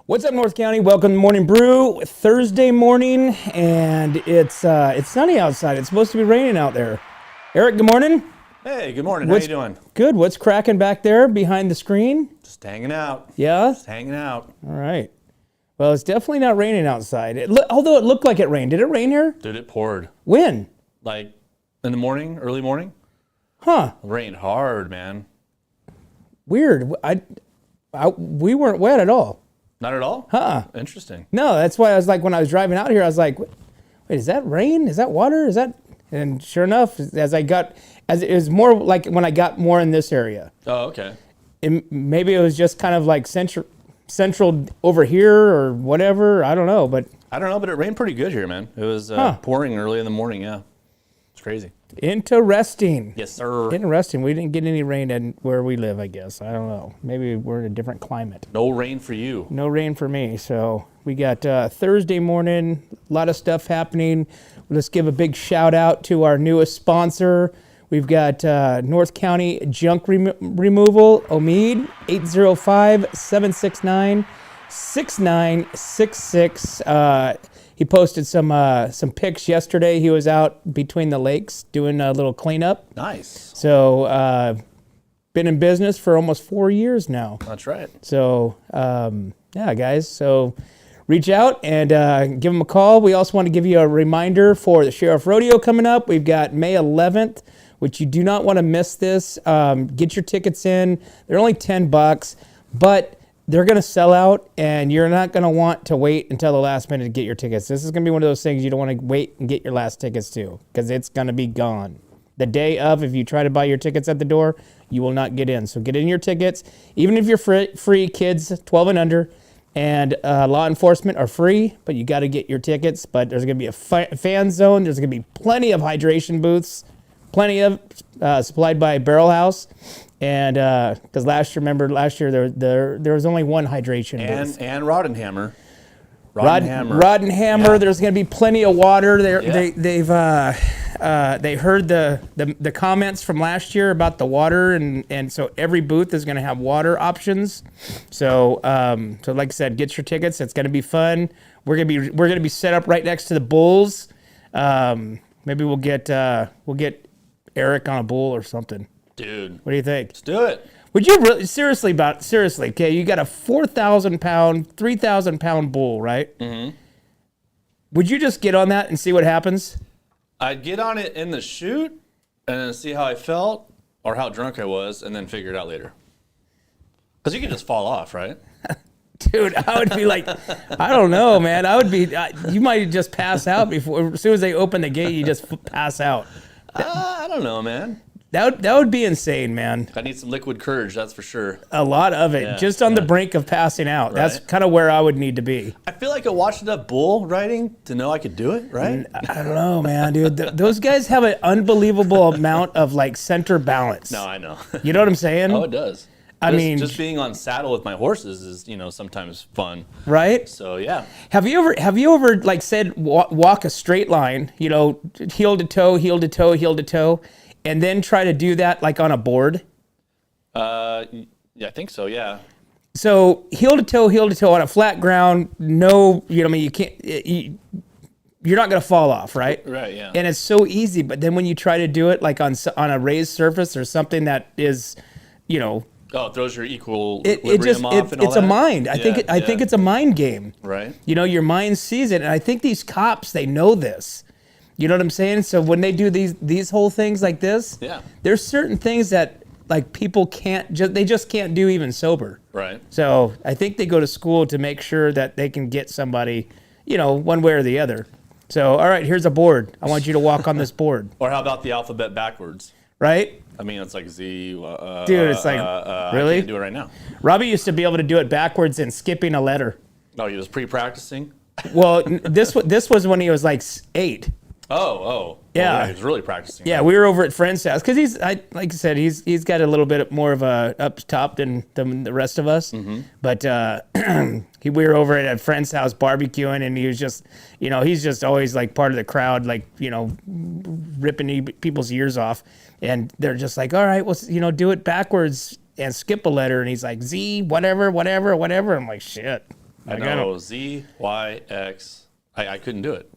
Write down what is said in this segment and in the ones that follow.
What's up, North County? Welcome to Morning Brew. Thursday morning, and it's sunny outside. It's supposed to be raining out there. Eric, good morning. Hey, good morning. How you doing? Good. What's cracking back there behind the screen? Just hanging out. Yeah? Just hanging out. All right. Well, it's definitely not raining outside. Although it looked like it rained. Did it rain here? Dude, it poured. When? Like in the morning, early morning. Huh. It rained hard, man. Weird. We weren't wet at all. Not at all? Interesting. No, that's why I was like, when I was driving out here, I was like, wait, is that rain? Is that water? Is that? And sure enough, as it was more like when I got more in this area. Oh, okay. Maybe it was just kind of like central over here or whatever. I don't know, but it rained pretty good here, man. It was pouring early in the morning, yeah. It's crazy. Interesting. Yes, sir. Interesting. We didn't get any rain where we live, I guess. I don't know. Maybe we're in a different climate. No rain for you. No rain for me. So we got Thursday morning, a lot of stuff happening. Let's give a big shout out to our newest sponsor. We've got North County Junk Removal, Omid, 805-769-6966. He posted some pics yesterday. He was out between the lakes doing a little cleanup. Nice. So been in business for almost 4 years now. That's right. So yeah, guys. So reach out and give him a call. We also want to give you a reminder for the Sheriff Rodeo coming up. We've got May 11th, which you do not want to miss this. Get your tickets in. They're only $10, but they're going to sell out, and you're not going to want to wait until the last minute to get your tickets. This is going to be one of those things you don't want to wait and get your last tickets to, because it's going to be gone. The day of, if you try to buy your tickets at the door, you will not get in. So get in your tickets. Even if you're free, kids 12 and under, and law enforcement are free, but you got to get your tickets. But there's going to be a fan zone. There's going to be plenty of hydration booths, plenty of supplied by Barrel House. And because last year there was only one hydration booth. And Rod and Hammer. Rod and Hammer. Yeah. There's going to be plenty of water. Yeah. They heard the comments from last year about the water, and so every booth is going to have water options. So like I said, get your tickets. It's going to be fun. We're gonna be set up right next to the bulls. Maybe we'll get Eric on a bull or something. Dude. What do you think? Let's do it. Would you really, seriously, okay, you got a 4,000 pound, 3,000 pound bull, right? Mm-hmm. Would you just get on that and see what happens? I'd get on it in the chute and then see how I felt or how drunk I was and then figure it out later. Because you could just fall off, right? Dude, I would be like, I don't know, man. I would be, you might just pass out before, as soon as they open the gate, you just pass out. I don't know, man. That would be insane, man. I need some liquid courage, that's for sure. A lot of it, just on the brink of passing out. Right. That's kind of where I would need to be. I feel like I watched enough bull riding to know I could do it, right? I don't know, man, dude. Those guys have an unbelievable amount of like center balance. No, I know. You know what I'm saying? Oh, it does. I mean, just being on saddle with my horses is, sometimes fun. Right? So, yeah. Have you ever like said walk a straight line, heel to toe, heel to toe, heel to toe, and then try to do that like on a board? Yeah, I think so, yeah. So heel to toe on a flat ground, no, you can't, you're not going to fall off, right? Right, yeah. And it's so easy, but then when you try to do it like on a raised surface or something that is, Oh, it throws your equilibrium off and all it's that? a mind. I think it's a mind game. Right. Your mind sees it, and I think these cops, they know this. You know what I'm saying? So when they do these whole things like this, there's certain things that like people they just can't do even sober. Right. So I think they go to school to make sure that they can get somebody, one way or the other. So, all right, here's a board. I want you to walk on this board. Or how about the alphabet backwards? Right? I mean, it's like Z. Dude, it's like, really? I can't do it right now. Robbie used to be able to do it backwards and skipping a letter. Oh, he was pre-practicing? Well, this was when he was like 8. Oh. Yeah. Well, he was really practicing. Yeah, we were over at friend's house because like I said, he's got a little bit more of a up top than the rest of us. Mm-hmm. But we were over at a friend's house barbecuing, and he was just, he's just always like part of the crowd, like ripping people's ears off, and they're just like, all right, well, do it backwards and skip a letter, and he's like Z whatever. I'm like, shit. I know Z Y X. I couldn't do it.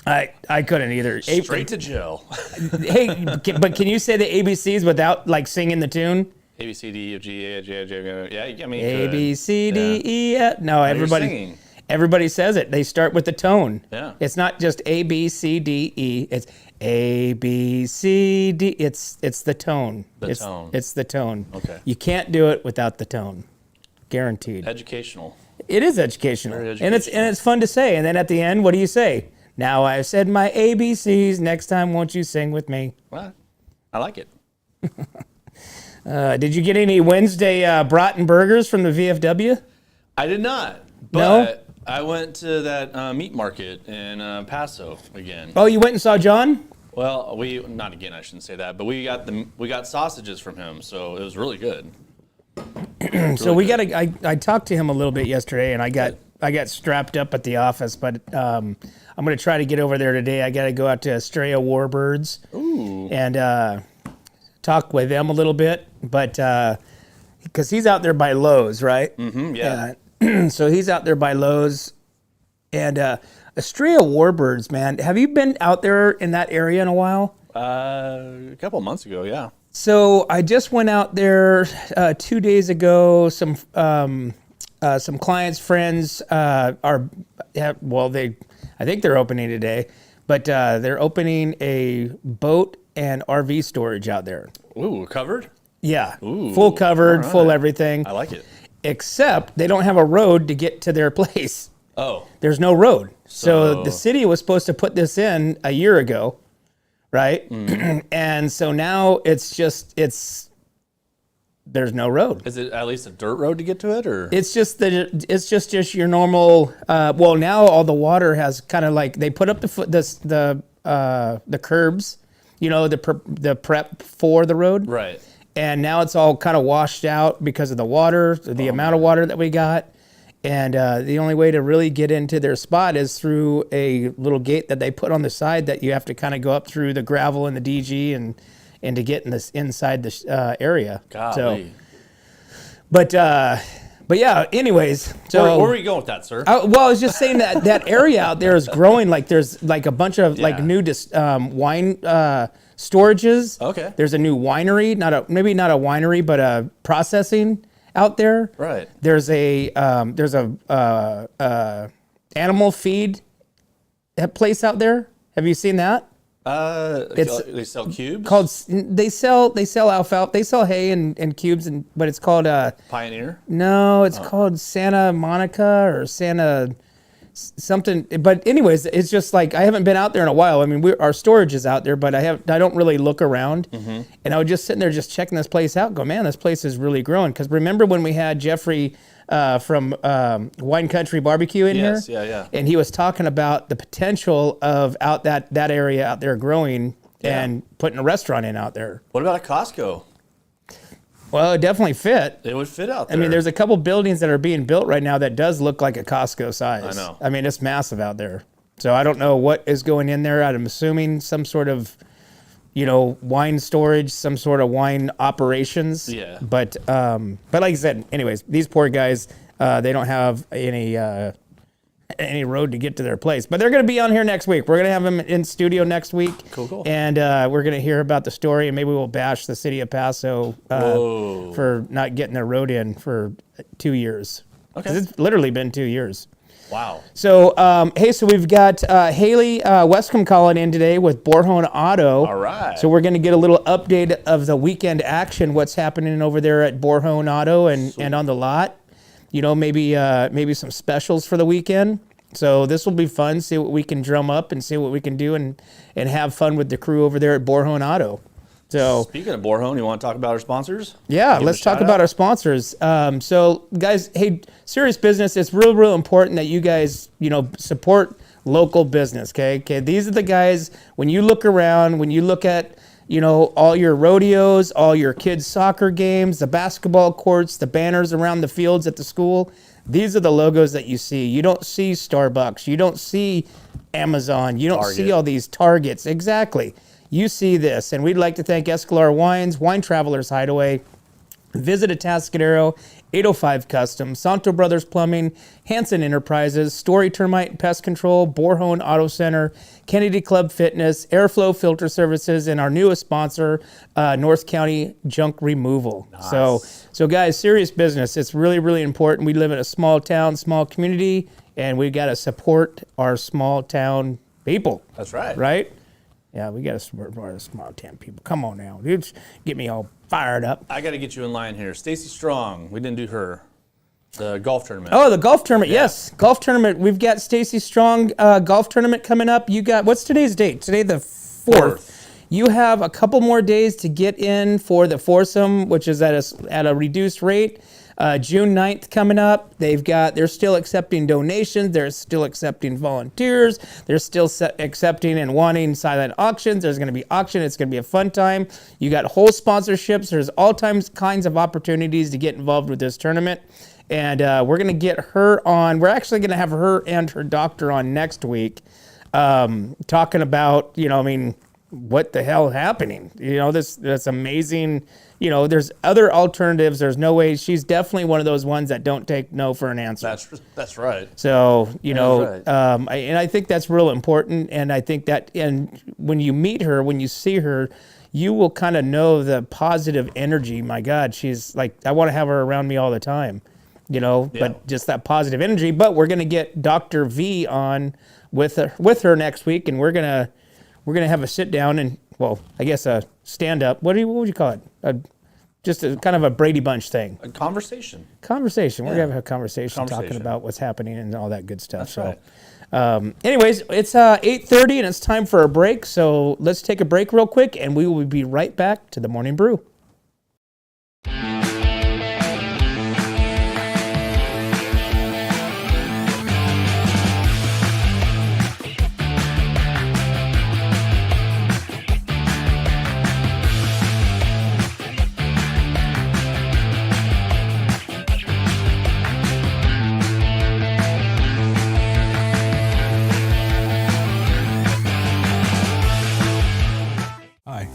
I couldn't either. Straight to jail. Hey, but can you say the ABCs without like singing the tune? A B C D E F G H I J K L M N O P. Yeah, I mean, A B C D E F. No, singing. everybody says it. They start with the tone. Yeah. It's not just A B C D E. It's A B C D. It's the tone. It's the tone. Okay. You can't do it without the tone. Guaranteed. Educational. It is educational. Very And it's fun to say. And then at the end, what do you say? Now I've said my ABCs. Next time, won't you sing with me? Well, I like it. Did you get any Wednesday Broughton burgers from the VFW? I did not. No? But I went to that meat market in Paso again. Oh, you went and saw John? Well, not again. I shouldn't say that. But we got sausages from him, so it was really good. So we got. I talked to him a little bit yesterday, and I got strapped up at the office, but I'm going to try to get over there today. I got to go out to Estrella Warbirds and talk with them a little bit, but because he's out there by Lowe's, right? Mm-hmm, yeah. So he's out there by Lowe's, and Estrella Warbirds, man. Have you been out there in that area in a while? A couple of months ago, yeah. So I just went out there 2 days ago. Some clients, friends I think they're opening today, but they're opening a boat and RV storage out there. Ooh, covered? Yeah, Ooh, full covered, right. full everything. I like it. Except they don't have a road to get to their place. Oh. There's no road. So So- the city was supposed to put this in a year ago, right? And so now there's no road. Is it at least a dirt road to get to it, or? It's just your normal. Now all the water has kind of like they put up the curbs, the prep for the road, Right. and now it's all kind of washed out because of the water, the amount of water that we got, and the only way to really get into their spot is through a little gate that they put on the side that you have to kind of go up through the gravel and the DG and to get in this inside the area. Golly. But yeah. Anyways, so Where were you going with that, sir? I was just saying that area out there is growing. Like there's like a bunch of like new wine storages. Okay. There's a new winery, maybe not a winery, but a processing out there. Right. There's a animal feed place out there. Have you seen that? They sell cubes? They sell alfalfa. They sell hay and cubes, but it's called Pioneer? No, it's called Santa Monica or Santa something. But anyways, it's just like I haven't been out there in a while. I mean, our storage is out there, but I don't really look around. Mm-hmm. And I was just sitting there just checking this place out. Go, man, this place is really growing. Because remember when we had Jeffrey from Wine Country Barbecue in here? Yes, yeah. And he was talking about the potential of that area out there growing and putting a restaurant in out there. What about a Costco? Well, it definitely fit. It would fit out there. I mean, there's a couple buildings that are being built right now that does look like a Costco size. I know. I mean, it's massive out there. So I don't know what is going in there. I'm assuming some sort of, wine storage, some sort of wine operations. Yeah. But like I said, anyways, these poor guys, they don't have any road to get to their place. But they're going to be on here next week. We're going to have them in studio next week. Cool. And we're going to hear about the story, and maybe we'll bash the city of Paso for not getting their road in for 2 years. Okay. 'Cause it's literally been 2 years. Wow. So, so we've got Haley Westcomb calling in today with Borhone Auto. All right. So we're going to get a little update of the weekend action, what's happening over there at Borhone Auto and on the lot. Maybe some specials for the weekend. So this will be fun. See what we can drum up and see what we can do and have fun with the crew over there at Borhone Auto. So speaking of Borhone, you want to talk about our sponsors? Yeah, let's talk about our sponsors. So guys, hey, serious business. It's real important that you guys, support local business. Okay. These are the guys, when you look around, when you look at, all your rodeos, all your kids' soccer games, the basketball courts, the banners around the fields at the school, these are the logos that you see. You don't see Starbucks. You don't see Amazon. You don't see all these Targets. Exactly. You see this. And we'd like to thank Escalar Wines, Wine Travelers Hideaway, Visit Atascadero, 805 Customs, Santo Brothers Plumbing, Hanson Enterprises, Story Termite and Pest Control, Borhone Auto Center, Kennedy Club Fitness, Airflow Filter Services, and our newest sponsor, North County Junk Removal. Nice. So guys, serious business. It's really, really important. We live in a small town, small community, and we got to support our small town people. That's right. Right? Yeah, we got to support our small town people. Come on now. Dude, get me all fired up. I got to get you in line here. Stacy Strong. We didn't do her. The golf tournament. Oh, the golf tournament. Yeah. Yes. Golf tournament. We've got Stacy Strong golf tournament coming up. You got, what's today's date? Today the 4th. You have a couple more days to get in for the foursome, which is at a reduced rate. June 9th coming up. They're still accepting donations. They're still accepting volunteers. They're still accepting and wanting silent auctions. There's going to be auction. It's going to be a fun time. You got whole sponsorships. There's all kinds of opportunities to get involved with this tournament. And we're going to get her on. We're actually going to have her and her doctor on next week, talking about, what the hell happening? That's amazing. There's other alternatives. There's no way. She's definitely one of those ones that don't take no for an answer. That's right. So, and I think that's real important. And I think that, and when you meet her, when you see her, you will kind of know the positive energy. My God, she's like, I want to have her around me all the time, but just that positive energy. But we're going to get Dr. V on with her next week. And we're going to have a sit down and, well, I guess a stand up. What would you call it? Just a kind of a Brady Bunch thing. A conversation. Conversation. We're going to have a conversation talking about what's happening and all that good stuff. That's right. Anyways, it's 8:30 and it's time for a break. So let's take a break real quick and we will be right back to the Morning Brew.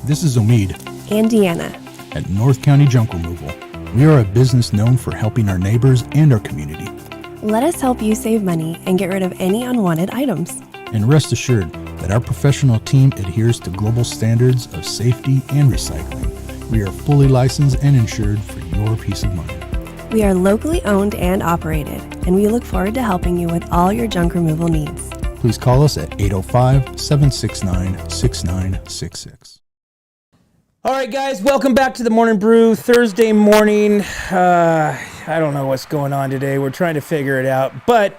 This is Omid and Deanna at North County Junk Removal. We are a business known for helping our neighbors and our community. Let us help you save money and get rid of any unwanted items. And rest assured that our professional team adheres to global standards of safety and recycling. We are fully licensed and insured for your peace of mind. We are locally owned and operated, and we look forward to helping you with all your junk removal needs. Please call us at 805-769-6966. All right, guys, welcome back to the Morning Brew. Thursday morning. I don't know what's going on today. We're trying to figure it out. But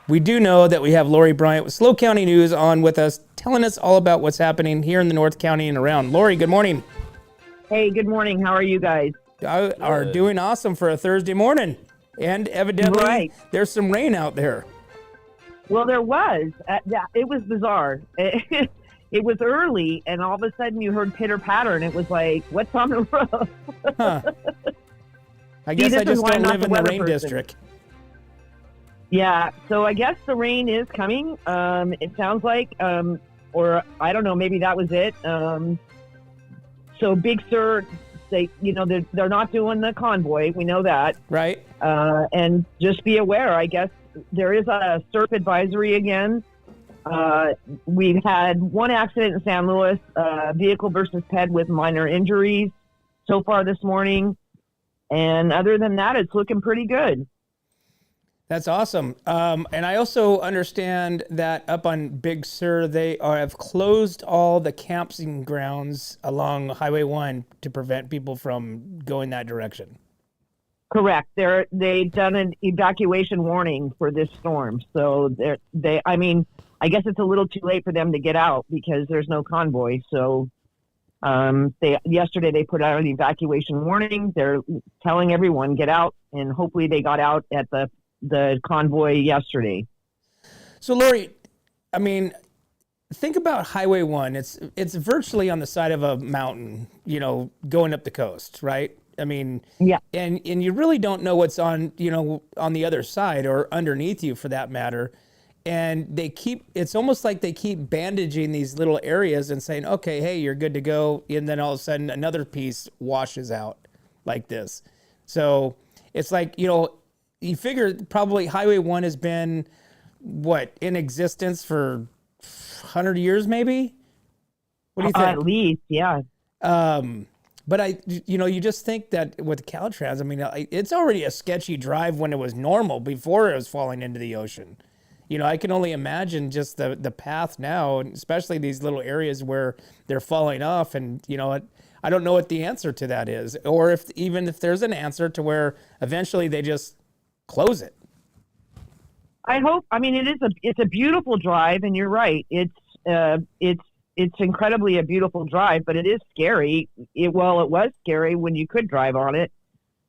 we do know that we have Lori Bryant with SLO County News on with us, telling us all about what's happening here in the North County and around. Lori, good morning. Hey, good morning. How are you guys? Are doing awesome for a Thursday morning. And evidently, There's some rain out there. Well, there was. It was bizarre. It was early, and all of a sudden you heard pitter-patter, and it was like, what's on the roof? Huh. I guess I just don't live in the rain district. Yeah, so I guess the rain is coming. It sounds like, or I don't know, maybe that was it. So Big Sur, they're not doing the convoy. We know that. Right. And just be aware, I guess, there is a surf advisory again. We've had one accident in San Luis, vehicle versus ped with minor injuries so far this morning. And other than that, it's looking pretty good. That's awesome. And I also understand that up on Big Sur, they have closed all the camping grounds along Highway 1 to prevent people from going that direction. Correct. They've done an evacuation warning for this storm. So I guess it's a little too late for them to get out because there's no convoy. So yesterday they put out an evacuation warning. They're telling everyone get out, and hopefully they got out at the convoy yesterday. So Lori, I mean, think about Highway 1. It's virtually on the side of a mountain, going up the coast, right? I mean, Yeah. and you really don't know what's on the other side or underneath you for that matter. And it's almost like they keep bandaging these little areas and saying, okay, hey, you're good to go. And then all of a sudden another piece washes out like this. So it's like, you figure probably Highway 1 has been in existence for 100 years, maybe? What do you think? At least, yeah. But you just think that with Caltrans, I mean, it's already a sketchy drive when it was normal before it was falling into the ocean. I can only imagine just the path now, and especially these little areas where they're falling off. And, I don't know what the answer to that is, or if there's an answer to where eventually they just close it. I hope. I mean, it's a beautiful drive, and you're right. It's incredibly a beautiful drive, but it is scary. It was scary when you could drive on it.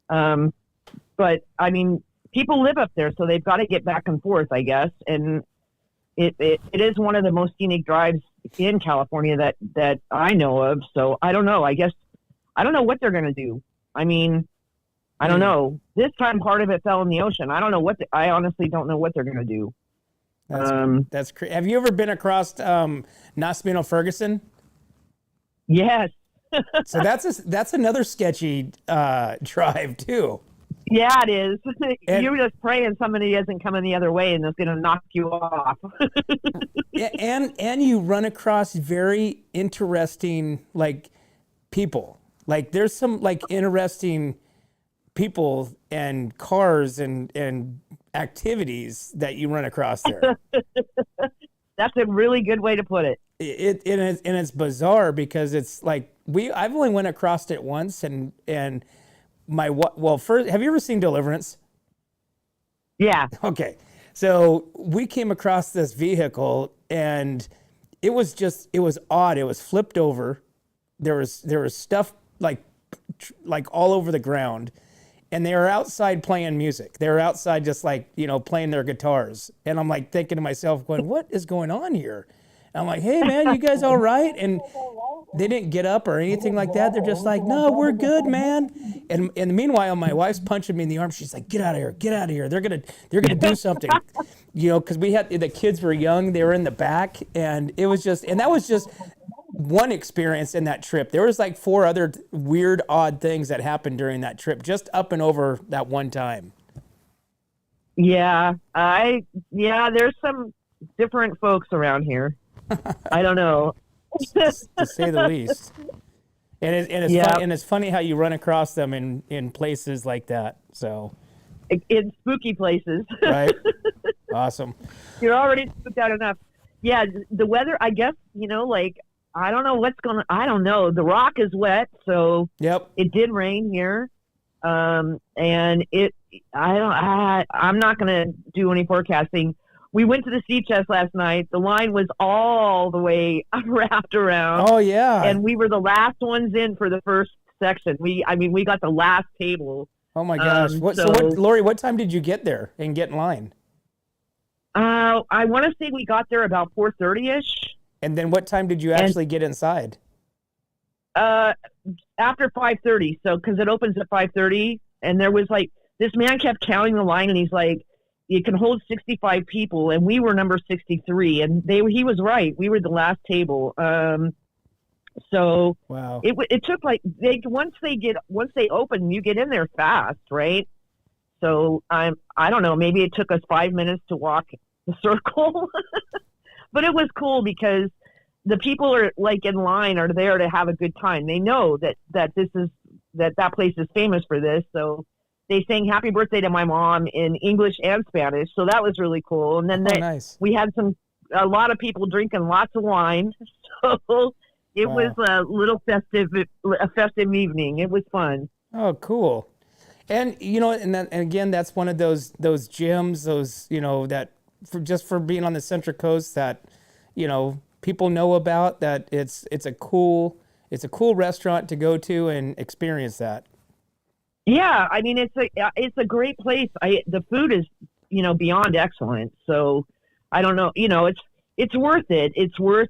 But I mean, people live up there, so they've got to get back and forth, I guess. And it is one of the most scenic drives in California that I know of. So I don't know. I guess I don't know what they're going to do. I mean, I don't know. This time part of it fell in the ocean. I don't know I honestly don't know what they're going to do. That's crazy. Have you ever been across Nasmino Ferguson? Yes. So that's another sketchy drive too. Yeah, it is. You're just praying somebody isn't coming the other way and it's going to knock you off. and you run across very interesting people. Like there's some interesting people and cars and activities that you run across there. That's a really good way to put it. It's bizarre because it's like I've only went across it once and first, have you ever seen Deliverance? Yeah. Okay. So we came across this vehicle and it was odd. It was flipped over. There was stuff like all over the ground, and they were outside playing music. They were outside just playing their guitars. And I'm like thinking to myself, going, what is going on here? And I'm like, hey man, you guys all right? And they didn't get up or anything like that. They're just like, no, we're good, man. And meanwhile, my wife's punching me in the arm. She's like, get out of here. They're gonna do something, because the kids were young. They were in the back, and that was just one experience in that trip. There was 4 other weird, odd things that happened during that trip, just up and over that one time. Yeah, there's some different folks around here. I don't know. To say the least. And it's funny how you run across them in places like that. So in spooky places. Right. Awesome. You're already spooked out enough. Yeah, the weather, I guess, I don't know I don't know. The rock is wet, so yep. It did rain here. And I'm not going to do any forecasting. We went to the sea chest last night. The line was all the way wrapped around. Oh yeah. And we were the last ones in for the first section. We got the last table. Oh my gosh. Lori, what time did you get there and get in line? I want to say we got there about 4:30ish. And then what time did you actually get inside? After 5:30. So, cause it opens at 5:30, and there was this man kept counting the line, and he's like, it can hold 65 people, and we were number 63, and he was right. We were the last table. So wow. It took once they open, you get in there fast, right? So I don't know, maybe it took us 5 minutes to walk the circle, but it was cool because the people are in line are there to have a good time. They know that place is famous for this, so. They sang "Happy Birthday" to my mom in English and Spanish, so that was really cool. And then nice. We had a lot of people drinking lots of wine, so it was a little festive evening. It was fun. Oh, cool! And and again, that's one of those gyms, that for being on the Central Coast that people know about. That it's a cool restaurant to go to and experience that. Yeah, I mean it's a great place. The food is beyond excellent. So I don't know, it's worth it. It's worth,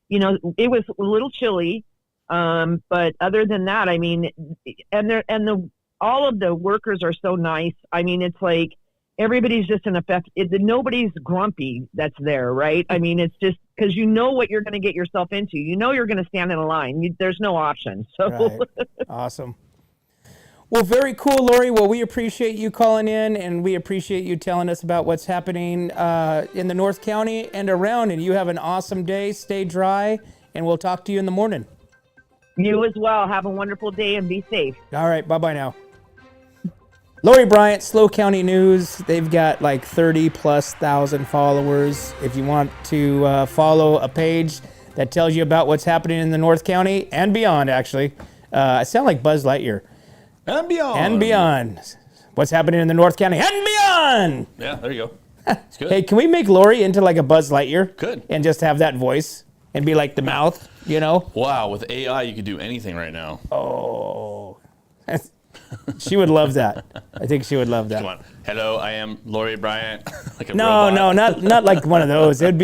it was a little chilly. But other than that, I mean, all of the workers are so nice. I mean, it's like everybody's just in effect. Nobody's grumpy that's there, right? I mean, it's just because you know what you're going to get yourself into. You know you're going to stand in a line. There's no option. So right. Awesome. Well, very cool, Lori. Well, we appreciate you calling in, and we appreciate you telling us about what's happening in the North County and around. And you have an awesome day. Stay dry, and we'll talk to you in the morning. You as well. Have a wonderful day and be safe. All right. Bye-bye now. Lori Bryant, SLO County News. They've got like 30,000+ followers. If you want to follow a page that tells you about what's happening in the North County and beyond, actually. I sound like Buzz Lightyear. And beyond. And beyond. What's happening in the North County and beyond. Yeah, there you go. It's good. Hey, can we make Lori into like a Buzz Lightyear? Good. And just have that voice and be like the mouth, Wow, with AI, you could do anything right now. Oh. She would love that. I think she would love that. Come on. Hello, I am Lori Bryant. Like a No, robot. not like one of those. It would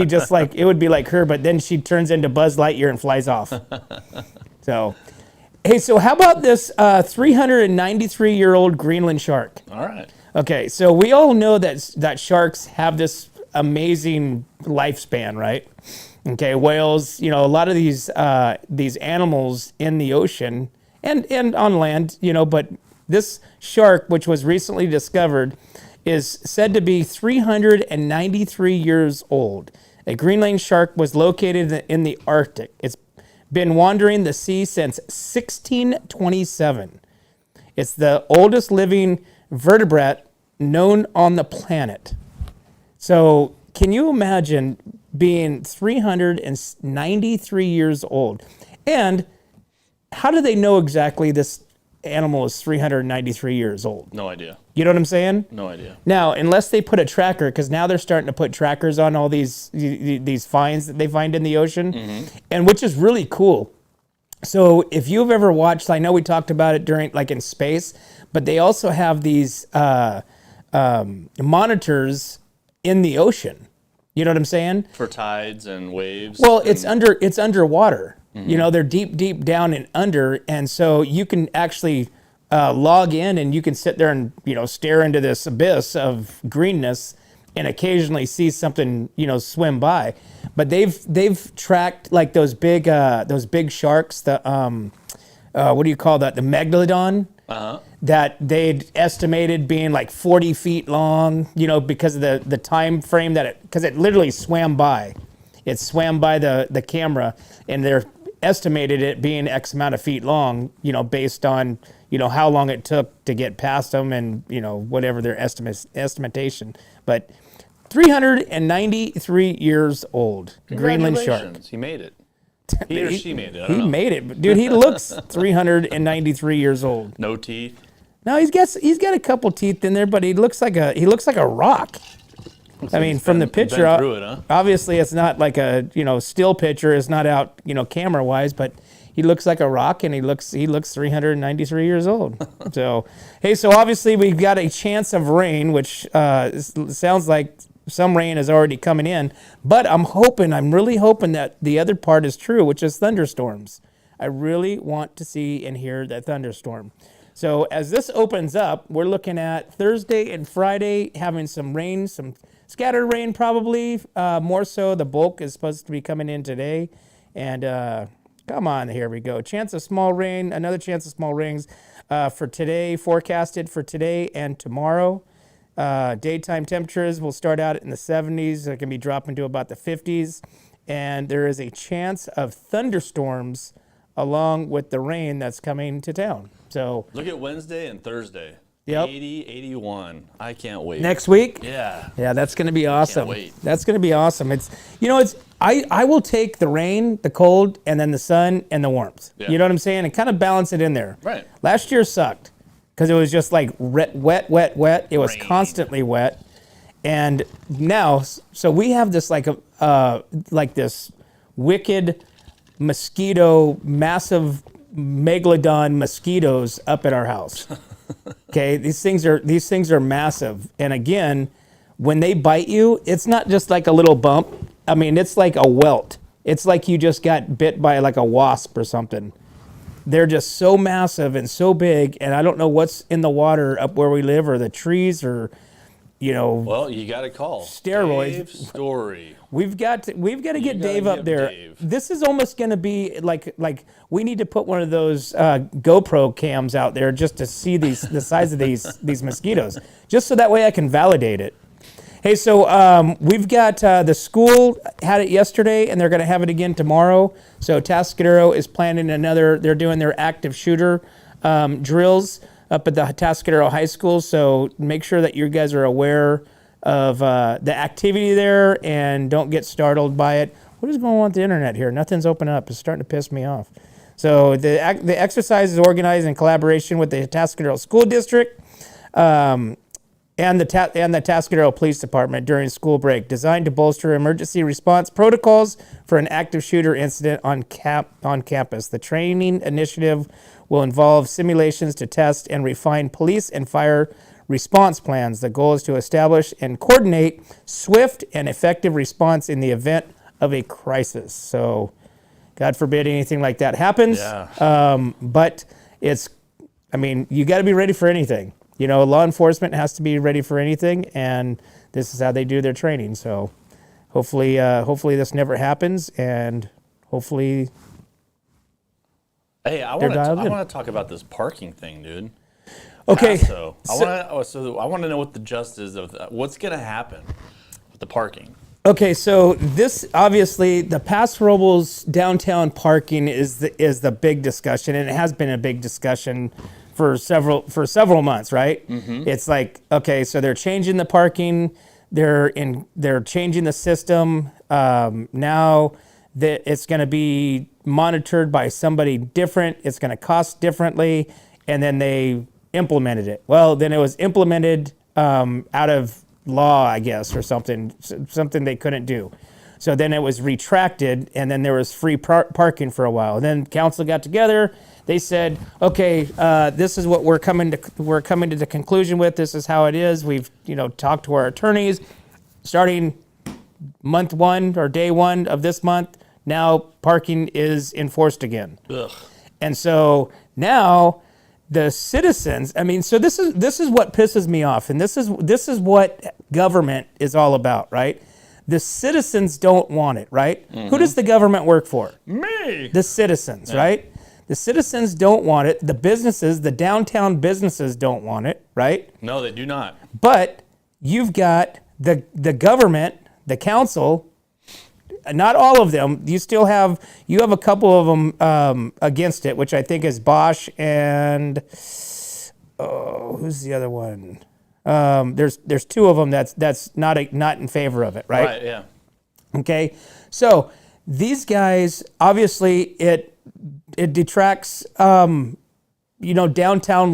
be like her, but then she turns into Buzz Lightyear and flies off. So, hey, so how about this 393-year-old Greenland shark? All right. Okay, so we all know that sharks have this amazing lifespan, right? Okay, whales, a lot of these animals in the ocean and on land, but this shark, which was recently discovered, is said to be 393 years old. A Greenland shark was located in the Arctic. It's been wandering the sea since 1627. It's the oldest living vertebrate known on the planet. So can you imagine being 393 years old? And how do they know exactly this animal is 393 years old? No idea. You know what I'm saying? No idea. Now, unless they put a tracker, because now they're starting to put trackers on all these finds that they find in the ocean, and which is really cool. So if you've ever watched, I know we talked about it during, like in space, but they also have these monitors in the ocean. You know what I'm saying? For tides and waves. Well, it's underwater. They're deep down and under, and so you can actually log in and you can sit there and stare into this abyss of greenness and occasionally see something swim by. But they've tracked like those big sharks. The what do you call that? The megalodon. That they'd estimated being like 40 feet long. Because of the time frame because it literally swam by. It swam by the camera, and they're estimated it being X amount of feet long, based on, how long it took to get past them and, whatever their estimation. But 393 years old, Greenland shark. He made it. He or she made it. I don't He know. made it. But dude, he looks 393 years old. No teeth. No, he's got a couple teeth in there, but he looks like a rock. I mean, from the picture, been through it, huh? Obviously it's not like a, still picture. It's not out, camera wise, but he looks like a rock, and he looks 393 years old. So, hey, so obviously we've got a chance of rain, which sounds like some rain is already coming in, but I'm really hoping that the other part is true, which is thunderstorms. I really want to see and hear that thunderstorm. So as this opens up, we're looking at Thursday and Friday having some rain, some scattered rain probably, more so. The bulk is supposed to be coming in today. And come on, here we go. Chance of small rain, another chance of small rains for today, forecasted for today and tomorrow. Daytime temperatures will start out in the 70s. It can be dropping to about the 50s. And there is a chance of thunderstorms along with the rain that's coming to town. So Look at Wednesday and Thursday. Yep. 80, 81. I can't wait. next week, Yeah. that's going to be awesome. wait. That's going to be awesome. I will take the rain, the cold, and then the sun and the warmth. Yeah. You know what I'm saying? And kind of balance it in there. Right. Last year sucked because it was just like wet. It was Rain. constantly wet. And now, so we have this like this wicked massive megalodon mosquitoes up at our house. Okay, these things are massive. And again, when they bite you, it's not just like a little bump. I mean, it's like a welt. It's like you just got bit by like a wasp or something. They're just so massive and so big, and I don't know what's in the water up where we live, or the trees, or Well, you got to call steroids. Dave Story. We've got to get Dave gotta up there. Dave. This is almost going to be like we need to put one of those GoPro cams out there just to see the size of these mosquitoes, just so that way I can validate it. Hey, so we've got the school had it yesterday, and they're going to have it again tomorrow. So Atascadero is planning they're doing their active shooter drills up at the Atascadero High School. So make sure that you guys are aware of the activity there and don't get startled by it. What is going on with the internet here? Nothing's open up. It's starting to piss me off. So the exercise is organized in collaboration with the Atascadero School District and the Atascadero Police Department during school break, designed to bolster emergency response protocols for an active shooter incident on campus. The training initiative will involve simulations to test and refine police and fire response plans. The goal is to establish and coordinate swift and effective response in the event of a crisis. So, God forbid anything like that happens. Yeah. But you got to be ready for anything. Law enforcement has to be ready for anything, and this is how they do their training. So, hopefully this never happens, and hopefully. Hey, I want to talk about this parking thing, dude. Okay. So I want to know what the just is of what's going to happen with the parking. Okay, so this obviously the Paso Robles downtown parking is the big discussion, and it has been a big discussion for several months, right? Mm-hmm. It's like, okay, so they're changing the parking, they're changing the system. Now that it's going to be monitored by somebody different, it's going to cost differently, and then they implemented it. Well, then it was implemented out of law, I guess, or something they couldn't do. So then it was retracted, and then there was free parking for a while. And then council got together. They said, okay, this is what we're coming to the conclusion with. This is how it is. We've talked to our attorneys. Starting month 1 or day 1 of this month, now parking is enforced again. Ugh. And so now the citizens, so this is what pisses me off, and this is what government is all about, right? The citizens don't want it, right? Mm-hmm. Who does the government work for? Me. The citizens, right? The citizens don't want it. The businesses, the downtown businesses don't want it, right? No, they do not. But you've got the government, the council, not all of them. You have a couple of them against it, which I think is Bosch and who's the other one? There's 2 of them that's not in favor of it, right? Right. Yeah. Okay. So these guys, obviously, it detracts downtown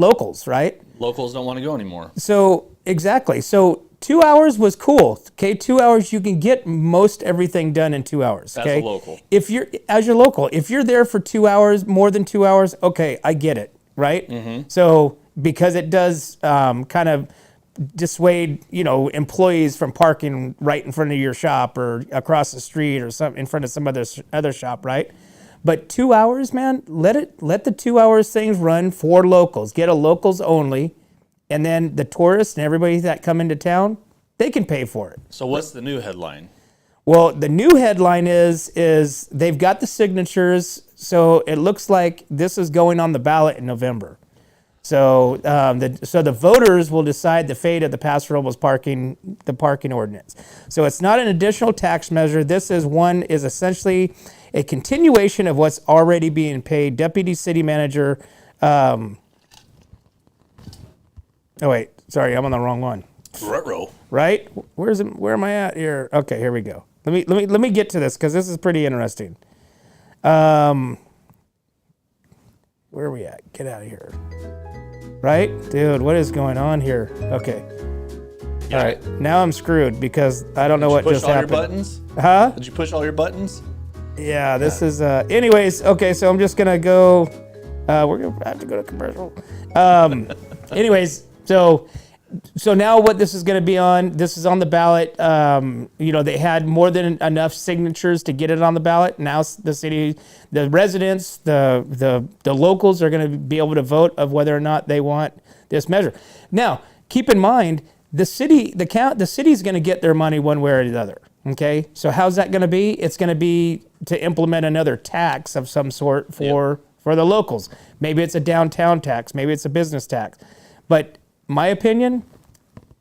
locals, right? Locals don't want to go anymore. So exactly. So 2 hours was cool. Okay, 2 hours, you can get most everything done in 2 hours. Okay? As a local. If you're there for 2 hours, more than 2 hours, okay, I get it, right? Mm-hmm. So because it does kind of dissuade, employees from parking right in front of your shop or across the street or in front of some other shop, right? But 2 hours, man, let the 2 hours things run for locals. Get a locals only. And then the tourists and everybody that come into town, they can pay for it. So what's the new headline? Well, the new headline is they've got the signatures, so it looks like this is going on the ballot in November. So the voters will decide the fate of the Paso Robles parking ordinance. So it's not an additional tax measure. This is essentially a continuation of what's already being paid. Deputy City Manager. Oh wait, sorry, I'm on the wrong one. Ruh-roh. Right? Where am I at here? Okay, here we go. Let me get to this because this is pretty interesting. Where are we at? Get out of here. Right? Dude, what is going on here? Okay. Yeah. All right. Now I'm screwed because I don't know what just happened. Did you push all your buttons? Huh? Did you push all your buttons? Yeah, this is anyways, okay, so I'm just gonna go we're gonna have to go to commercial. Anyways, so So now what this is going to be on, this is on the ballot. They had more than enough signatures to get it on the ballot. Now the city, the residents, the locals are going to be able to vote of whether or not they want this measure. Now, keep in mind, the city's going to get their money one way or the other. Okay, so how's that going to be? It's going to be to implement another tax of some sort for the locals. Maybe it's a downtown tax. Maybe it's a business tax. But my opinion,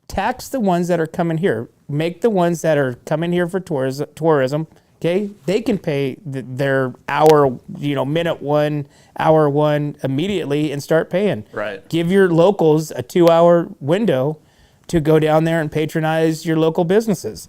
tax the ones that are coming here. Make the ones that are coming here for tourism. Okay, they can pay their hour, minute one, hour one immediately and start paying. Right. Give your locals a 2-hour window to go down there and patronize your local businesses.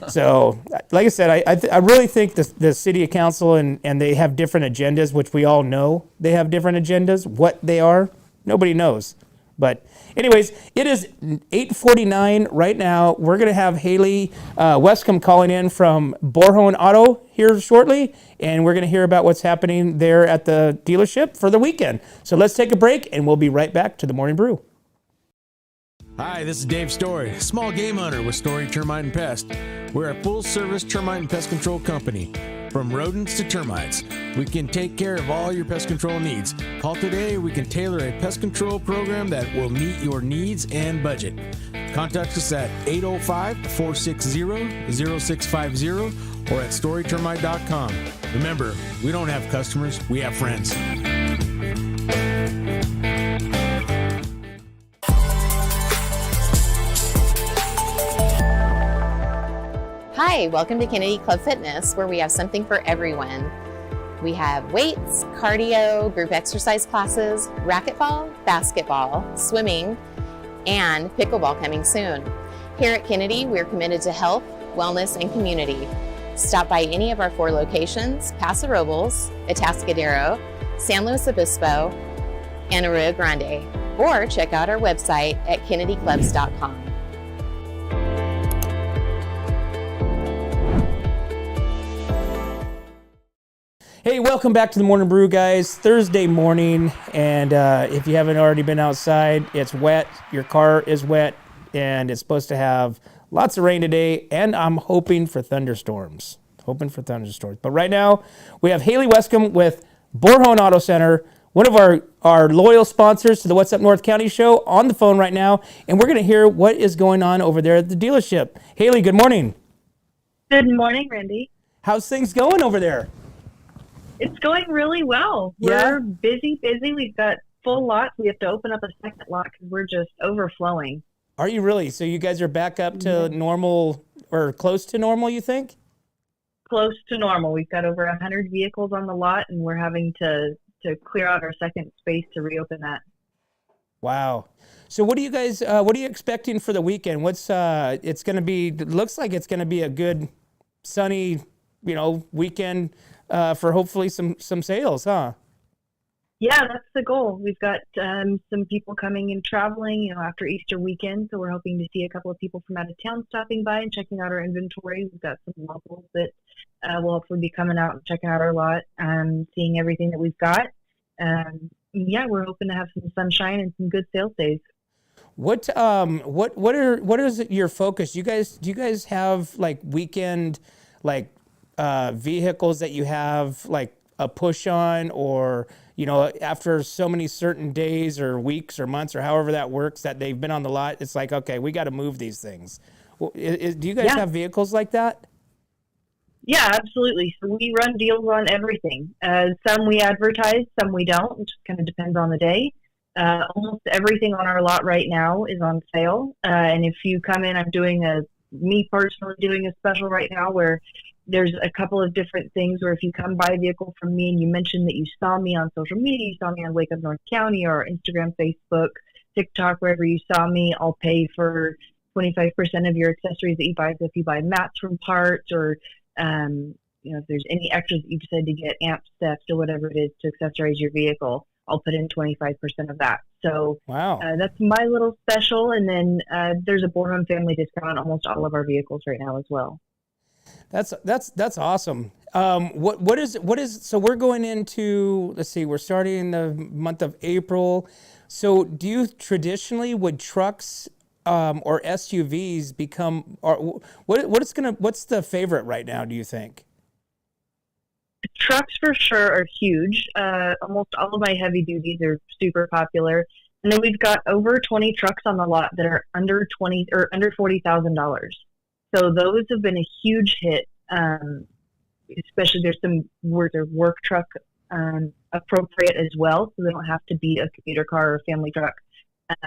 So, like I said, I really think the city council and they have different agendas, which we all know they have different agendas. What they are, nobody knows. But anyways, it is 8:49 right now. We're going to have Haley Westcomb calling in from Borhone Auto here shortly, and we're going to hear about what's happening there at the dealership for the weekend. So let's take a break, and we'll be right back to the Morning Brew. Hi, this is Dave Story, small game hunter with Story Termite and Pest. We're a full-service termite and pest control company. From rodents to termites, we can take care of all your pest control needs. Call today, we can tailor a pest control program that will meet your needs and budget. Contact us at 805-460-0650 or at storytermite.com. Remember, we don't have customers, we have friends. Hi, welcome to Kennedy Club Fitness, where we have something for everyone. We have weights, cardio, group exercise classes, racquetball, basketball, swimming, and pickleball coming soon. Here at Kennedy, we're committed to health, wellness, and community. Stop by any of our 4 locations: Paso Robles, Atascadero, San Luis Obispo, and Arroyo Grande, or check out our website at kennedyclubs.com. Hey, welcome back to the Morning Brew, guys. Thursday morning, and if you haven't already been outside, it's wet. Your car is wet, and it's supposed to have lots of rain today, and I'm hoping for thunderstorms. But right now, we have Haley Westcomb with Borhone Auto Center, one of our loyal sponsors to the What's Up North County show, on the phone right now, and we're going to hear what is going on over there at the dealership. Haley, good morning. Good morning, Randy. How's things going over there? It's going really well. Yeah? We're busy. We've got full lots. We have to open up a second lot because we're just overflowing. Are you really? So you guys are back up to normal or close to normal, you think? Close to normal. We've got over 100 vehicles on the lot, and we're having to clear out our second space to reopen that. Wow. So what are you guys, what are you expecting for the weekend? It's going to be, it looks like it's going to be a good sunny, weekend for hopefully some sales, huh? Yeah, that's the goal. We've got some people coming and traveling, after Easter weekend. So we're hoping to see a couple of people from out of town stopping by and checking out our inventory. We've got some locals that will hopefully be coming out and checking out our lot, seeing everything that we've got. Yeah, we're hoping to have some sunshine and some good sales days. What is your focus? Do you guys have like weekend vehicles that you have like a push on, or after so many certain days or weeks or months or however that works that they've been on the lot, it's like, okay, we got to move these things. Do you guys have vehicles like that? Yeah, absolutely. So we run deals on everything. Some we advertise, some we don't. It just kind of depends on the day. Almost everything on our lot right now is on sale. And if you come in, I'm me personally doing a special right now where there's a couple of different things where if you come buy a vehicle from me and you mention that you saw me on social media, you saw me on Wake Up North County or Instagram, Facebook, TikTok, wherever you saw me, I'll pay for 25% of your accessories that you buy. So if you buy mats from parts or if there's any extras that you decide to get, amp sets or whatever it is to accessorize your vehicle, I'll put in 25% of that. So wow, that's my little special. And then there's a Borhone family discount on almost all of our vehicles right now as well. That's awesome. What is so we're going into, let's see, we're starting in the month of April. So do you traditionally, would trucks or SUVs become, or what's the favorite right now, do you think? Trucks for sure are huge. Almost all of my heavy duties are super popular. And then we've got over 20 trucks on the lot that are under $40,000. So those have been a huge hit. Especially there's some work truck appropriate as well, so they don't have to be a commuter car or a family truck.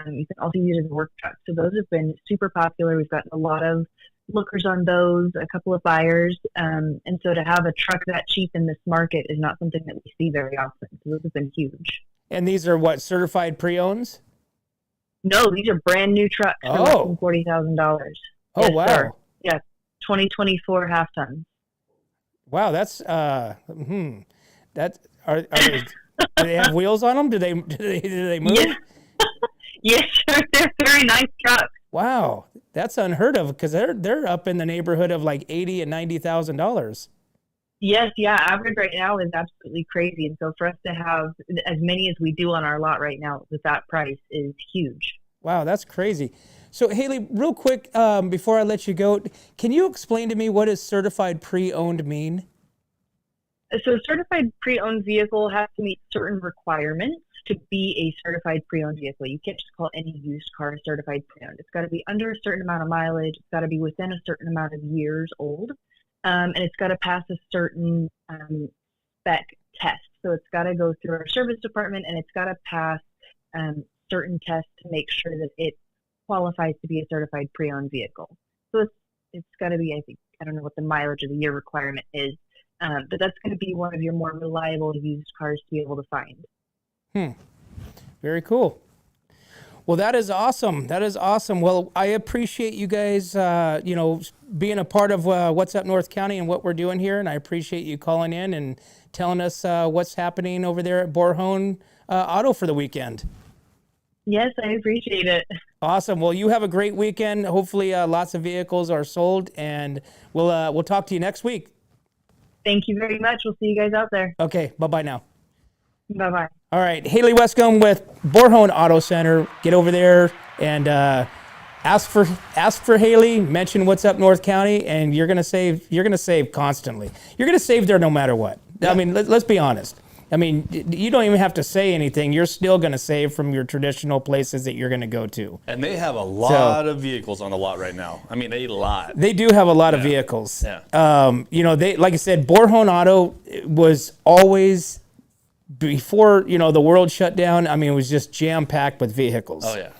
You can also use it as a work truck. So those have been super popular. We've gotten a lot of lookers on those, a couple of buyers. And so to have a truck that cheap in this market is not something that we see very often. So those have been huge. And these are what, certified pre-owns? No, these are brand new trucks for less than $40,000. Oh, yes, wow. Sir. Yeah, 2024 half tons. Wow, that's do they have wheels on them? Do they move? Yeah. Yes, sir. They're very nice trucks. Wow, that's unheard of because they're up in the neighborhood of like $80,000 and $90,000. Yes, yeah. Average right now is absolutely crazy, and so for us to have as many as we do on our lot right now with that price is huge. Wow, that's crazy. So Haley, real quick before I let you go, can you explain to me what does certified pre-owned mean? So certified pre-owned vehicle has to meet certain requirements to be a certified pre-owned vehicle. You can't just call any used car a certified pre-owned. It's got to be under a certain amount of mileage. It's got to be within a certain amount of years old. And it's got to pass a certain spec test. So it's got to go through our service department, and it's got to pass certain tests to make sure that it qualifies to be a certified pre-owned vehicle. So it's got to be, I don't know what the mileage of the year requirement is, but that's going to be one of your more reliable used cars to be able to find. Very cool. Well, that is awesome. That is awesome. Well, I appreciate you guys, being a part of What's Up North County and what we're doing here, and I appreciate you calling in and telling us what's happening over there at Borhone Auto for the weekend. Yes, I appreciate it. Awesome. Well, you have a great weekend. Hopefully, lots of vehicles are sold, and we'll talk to you next week. Thank you very much. We'll see you guys out there. Okay. Bye-bye now. Bye-bye. All right. Haley Westcombe with Borhone Auto Center. Get over there and ask for Haley. Mention What's Up North County, and you're gonna save. You're gonna save constantly. You're gonna save there no matter what. Yeah. I mean, let's be honest. I mean, you don't even have to say anything. You're still going to save from your traditional places that you're going to go to. And they have a lot of vehicles on the lot right now. I mean, a lot. They do have a lot of vehicles. Yeah. They, like I said, Borhone Auto was always, before, the world shut down, I mean, it was just jam-packed with vehicles. Oh, yeah.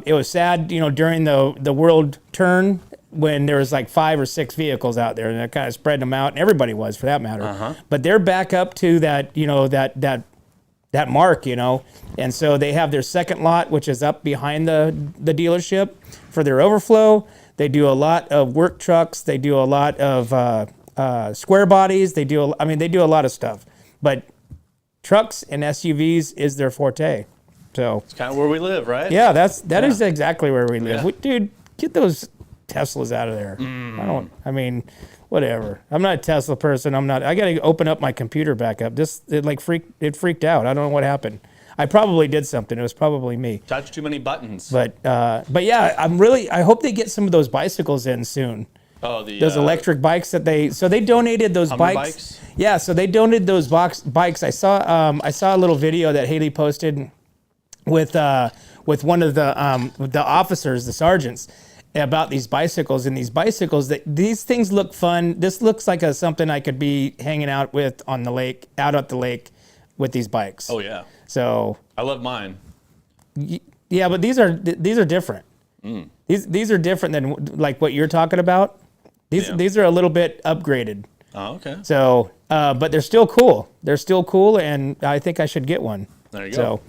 It was sad, during the world turn, when there was like 5 or 6 vehicles out there, and they're kind of spreading them out, and everybody was, for that matter. Uh-huh. But they're back up to that, that mark, and so they have their second lot, which is up behind the dealership for their overflow. They do a lot of work trucks. They do a lot of square bodies. They do a lot of stuff. But trucks and SUVs is their forte. So it's kind of where we live, right? Yeah, that is exactly where we live. Yeah. Dude, get those Teslas out of there. Whatever. I'm not a Tesla person. I got to open up my computer back up. It freaked out. I don't know what happened. I probably did something. It was probably me. Touched too many buttons. But yeah, I hope they get some of those bicycles in soon. Oh, those electric bikes that they donated those bikes. Yeah, so they donated those bikes. I saw a little video that Haley posted with one of the officers, the sergeants, about these bicycles, and these things look fun. This looks like something I could be hanging out with on the lake, out at the lake with these bikes. Oh yeah. So I love mine. Yeah, but these are different. These are different than like what you're talking about. These are a little bit upgraded. Oh, okay. So, but they're still cool. And I think I should get one. There you go.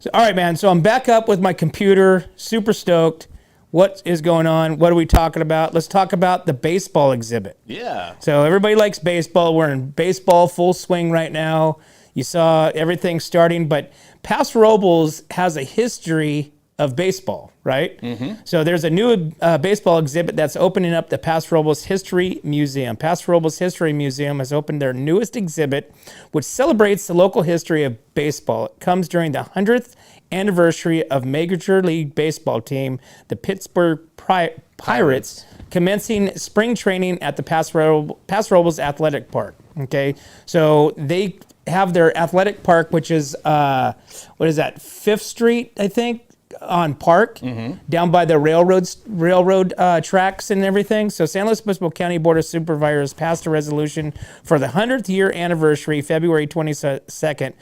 So all right, man. So I'm back up with my computer, super stoked. What is going on? What are we talking about? Let's talk about the baseball exhibit. Yeah. So everybody likes baseball. We're in baseball full swing right now. You saw everything starting, but Paso Robles has a history of baseball, right? So there's a new baseball exhibit that's opening up the Paso Robles History Museum. Paso Robles History Museum has opened their newest exhibit, which celebrates the local history of baseball. It comes during the 100th anniversary of Major League Baseball team, the Pittsburgh Pirates, commencing spring training at the Paso Robles Athletic Park. Okay, so they have their athletic park, which is, what is that, 5th Street, I think, on Park, down by the railroad tracks and everything. So San Luis Obispo County Board of Supervisors passed a resolution for the 100th year anniversary, February 22nd,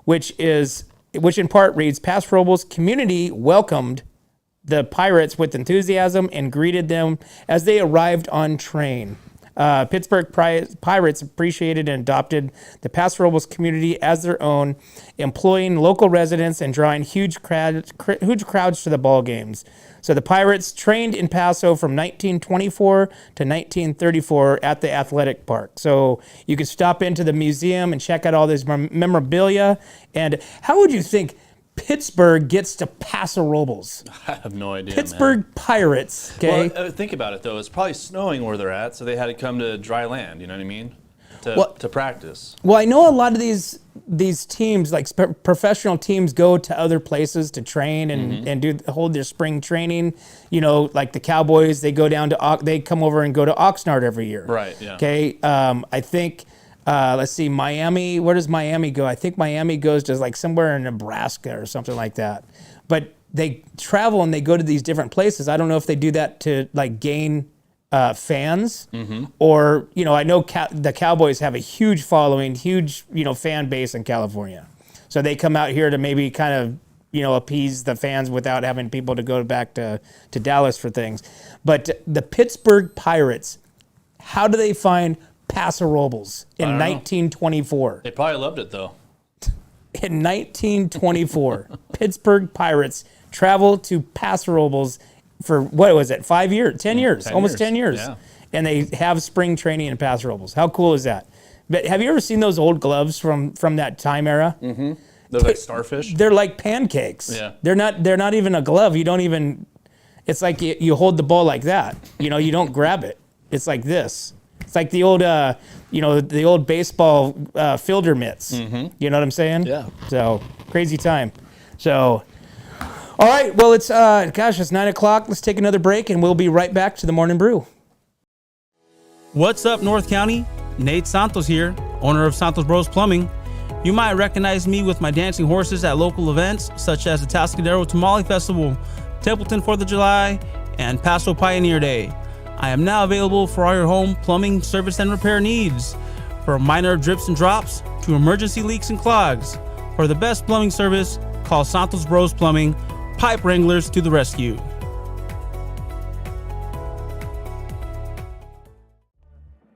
which in part reads, Paso Robles community welcomed the Pirates with enthusiasm and greeted them as they arrived on train. Pittsburgh Pirates appreciated and adopted the Paso Robles community as their own, employing local residents and drawing huge crowds to the ball games. So the Pirates trained in Paso from 1924 to 1934 at the athletic park. So you could stop into the museum and check out all this memorabilia. And how would you think Pittsburgh gets to Paso Robles? I have no idea, Pittsburgh man. Pirates, okay? Well, think about it, though. It's probably snowing where they're at, so they had to come to dry land, you know what I mean? To practice. Well, I know a lot of these teams, like professional teams, go to other places to train and hold their spring training. You know, like the Cowboys, they go down to they come over and go to Oxnard every year. Right. Yeah. Okay. I think. Let's see, Miami. Where does Miami go? I think Miami goes to like somewhere in Nebraska or something like that. But they travel and they go to these different places. I don't know if they do that to like gain fans, or, you know, I know the Cowboys have a huge following, huge, you know, fan base in California. So they come out here to maybe kind of, you know, appease the fans without having people to go back to Dallas for things. But the Pittsburgh Pirates, how do they find Paso Robles in 1924? They probably loved it, though. In 1924, Pittsburgh Pirates travel to Paso Robles for, what was it, 5 years, 10 years, almost 10 years. Yeah. And they have spring training in Paso Robles. How cool is that? But have you ever seen those old gloves from that time era? Mm-hmm. They're like starfish. They're like pancakes. Yeah. They're not even a glove. You don't even, it's like you hold the ball like that. You know, you don't grab it. It's like this. It's like the old, the old baseball fielder mitts. You know what I'm saying? Yeah. So, crazy time. So, all right. Well, it's 9 o'clock. Let's take another break, and we'll be right back to the Morning Brew. What's up, North County? Nate Santos here, owner of Santos Bros Plumbing. You might recognize me with my dancing horses at local events such as the Atascadero Tamale Festival, Templeton 4th of July, and Paso Pioneer Day. I am now available for all your home plumbing service and repair needs, from minor drips and drops to emergency leaks and clogs. For the best plumbing service, call Santos Bros Plumbing, pipe wranglers to the rescue.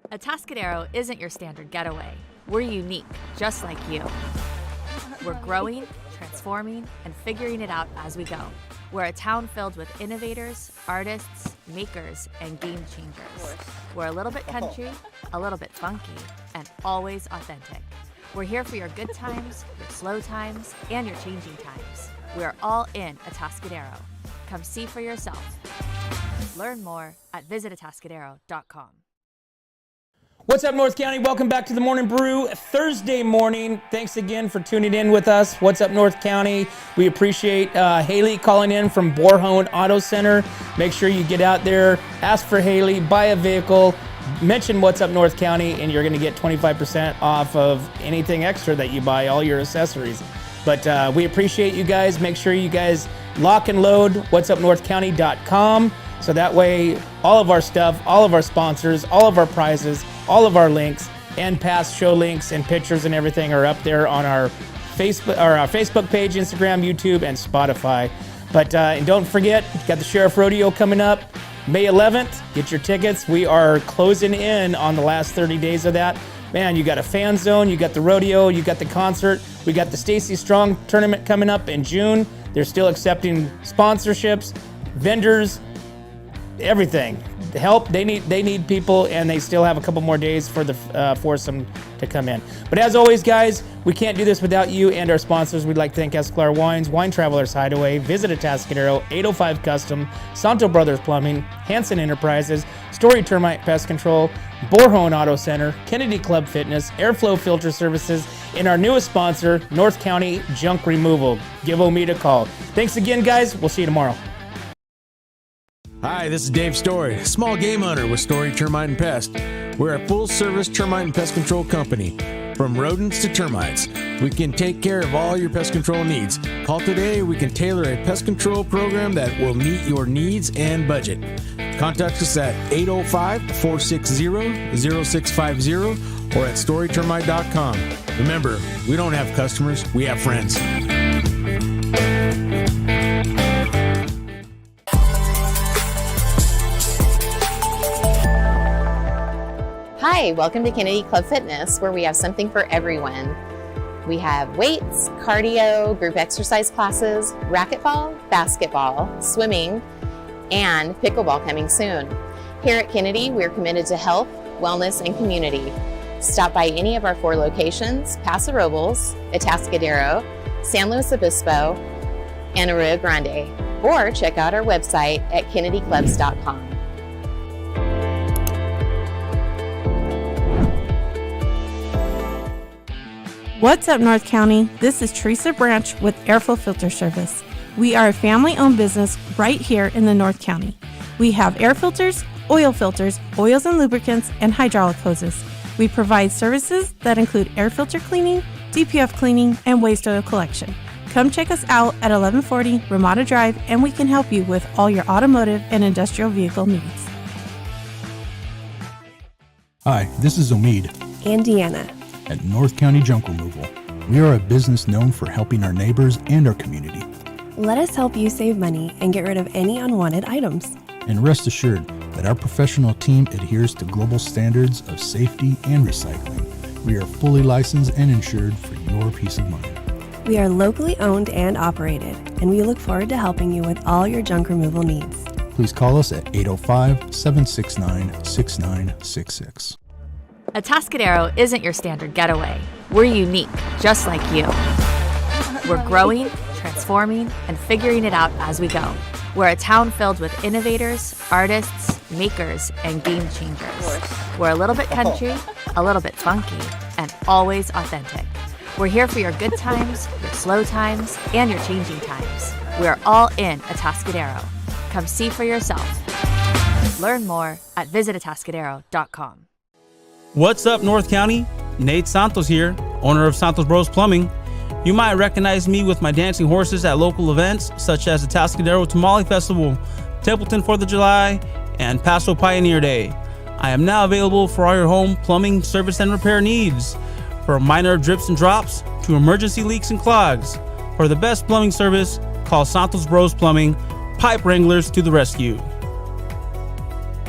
Atascadero isn't your standard getaway. We're unique, just like you. We're growing, transforming, and figuring it out as we go. We're a town filled with innovators, artists, makers, and game changers. We're a little bit country, a little bit funky, and always authentic. We're here for your good times, your slow times, and your changing times. We're all in Atascadero. Come see for yourself. Learn more at visitatascadero.com. What's up, North County? Welcome back to the Morning Brew Thursday morning. Thanks again for tuning in with us. What's up, North County? We appreciate Haley calling in from Borhone Auto Center. Make sure you get out there, ask for Haley, buy a vehicle, mention What's Up, North County, and you're going to get 25% off of anything extra that you buy, all your accessories. But we appreciate you guys. Make sure you guys lock and load whatsupnorthcounty.com. So that way, all of our stuff, all of our sponsors, all of our prizes, all of our links, and past show links and pictures and everything are up there on our Facebook page, Instagram, YouTube, and Spotify. But and don't forget, got the Sheriff Rodeo coming up May 11th. Get your tickets. We are closing in on the last 30 days of that. Man, you got a fan zone, you got the rodeo, you got the concert. We got the Stacy Strong tournament coming up in June. They're still accepting sponsorships, vendors, everything. help. They need people, and they still have a couple more days for the foursome to come in. But as always, guys, we can't do this without you and our sponsors. We'd like to thank Esclar Wines, Wine Travelers Hideaway, Visit Atascadero, 805 Custom, Santo Brothers Plumbing, Hanson Enterprises, Story Termite Pest Control, Borhone Auto Center, Kennedy Club Fitness, Airflow Filter Services, and our newest sponsor, North County Junk Removal. Give Omid a call. Thanks again, guys. We'll see you tomorrow. Hi, this is Dave Story, small game hunter with Story Termite and Pest. We're a full-service termite and pest control company. From rodents to termites, we can take care of all your pest control needs. Call today, we can tailor a pest control program that will meet your needs and budget. Contact us at 805-460-0650 or at storytermite.com. Remember, we don't have customers, we have friends. Hi, welcome to Kennedy Club Fitness, where we have something for everyone. We have weights, cardio, group exercise classes, racquetball, basketball, swimming, and pickleball coming soon. Here at Kennedy, we're committed to health, wellness, and community. Stop by any of our 4 locations: Paso Robles, Atascadero, San Luis Obispo, and Arroyo Grande, or check out our website at kennedyclubs.com. What's up, North County? This is Teresa Branch with Airflow Filter Service. We are a family-owned business right here in the North County. We have air filters, oils and lubricants, and hydraulic hoses. We provide services that include air filter cleaning, DPF cleaning, and waste oil collection. Come check us out at 1140 Ramada Drive, and we can help you with all your automotive and industrial vehicle needs. Hi, this is Omid And Deanna. at North County Junk Removal. We are a business known for helping our neighbors and our community. Let us help you save money and get rid of any unwanted items. And rest assured that our professional team adheres to global standards of safety and recycling. We are fully licensed and insured for your peace of mind. We are locally owned and operated, and we look forward to helping you with all your junk removal needs. Please call us at 805-769-6966. Atascadero isn't your standard getaway. We're unique, just like you. We're growing, transforming, and figuring it out as we go. We're a town filled with innovators, artists, makers, and game changers. We're a little bit country, a little bit funky, and always authentic. We're here for your good times, your slow times, and your changing times. We're all in Atascadero. Come see for yourself. Learn more at visitatascadero.com. What's up, North County? Nate Santos here, owner of Santos Bros Plumbing. You might recognize me with my dancing horses at local events such as the Atascadero Tamale Festival, Templeton 4th of July, and Paso Pioneer Day. I am now available for all your home plumbing service and repair needs, from minor drips and drops to emergency leaks and clogs. For the best plumbing service, call Santos Bros Plumbing, pipe wranglers to the rescue.